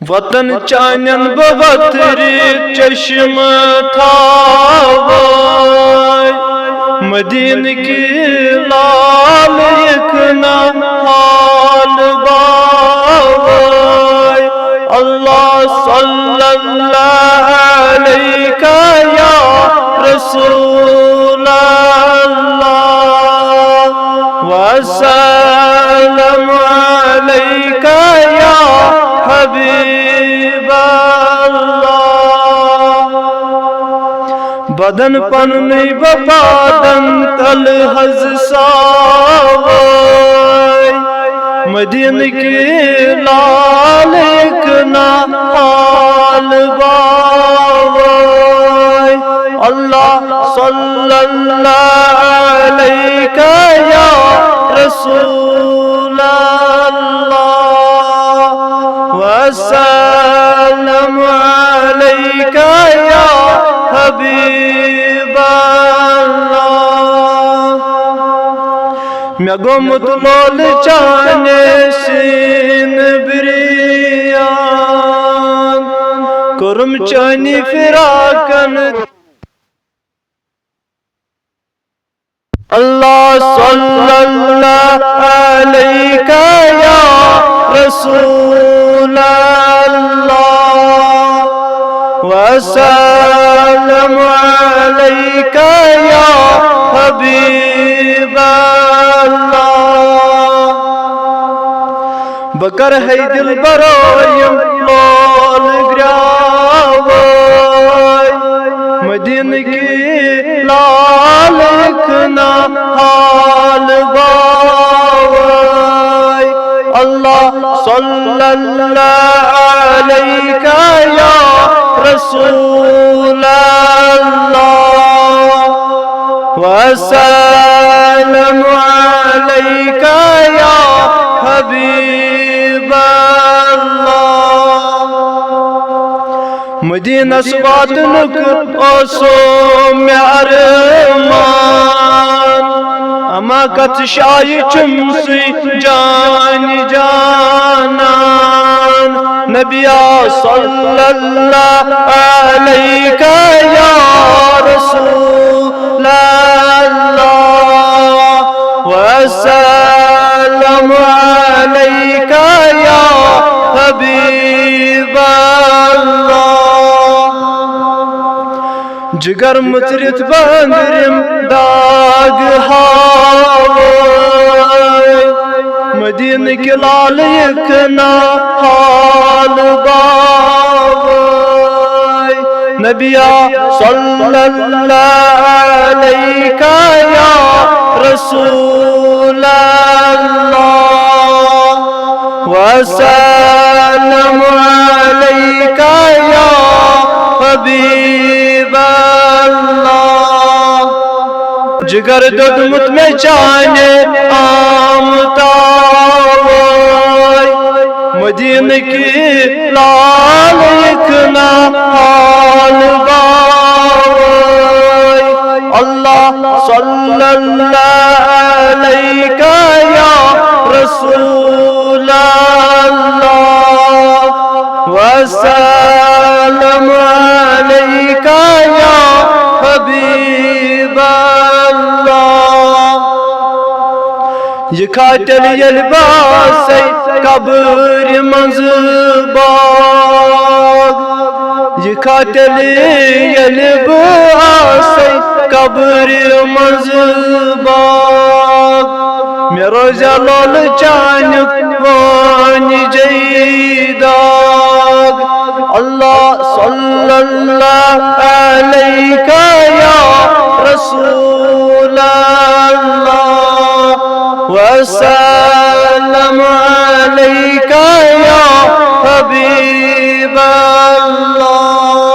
वतन चानन बवतरी चश्म थावाय मदीन की लाल यकना हाल बावाय अल्लाह सल्लल्लाहु अलैका या रसूल अल्लाह वसल्लम अलैका या हबीब अल्लाह। बदन पन नहीं बपादन तल हज सावाय मदीन की लाल यकना हाल बावाय अल्लाह सल्लल्लाहु अलैका या रसूल अल्लाह वसल्लम अलैका या हबीब अल्लाह। मैं गोमुत लोल चाने सीन बिरियान कुरम चानी फिराकन अल्लाह सल्लल्लाहु अलैका या रसूल अल्लाह वसल्लम अलैका या हबीब अल्लाह। बकर है दिल बरोयम लोल ग्रावाय मदीन की लाल यकना हाल बावाय अल्लाह सल्लल्लाहु अलैका या रसूल अल्लाह वसल्लम अलैका या हबीब अल्लाह। मदीना स्वातनुक ओसो म्यारमान अमा कथ शाही चुमसी जान जानान नबिया सल्लल्लाहु अलैका या रसूल अल्लाह वसल्लम अलैका या हबीब अल्लाह। जिगर मुचरित बंदरिम दाग हावाय मदीन के लाल यकना हाल बावाय नबिया सल्लल्लाहु अलैका या रसूल अल्लाह वसल्लम अलैका या हबीब अल्लाह। जिगर दुदमुत में चाने आमतावाय मदीन की लाल यकना हाल बावाय अल्लाह सल्लल्लाहु अलैका या रसूल अल्लाह वसल्लम अलैका या हबीब अल्लाह। ये खाटल यलबास कब्र मंजबाग ये खाटल यलबास कब्र मंजबाग मेरो जलाल चानक वानी जईदाग अल्लाह सल्लल्लाहु अलैका या रसूल अल्लाह वसल्लम अलैका या हबीब अल्लाह।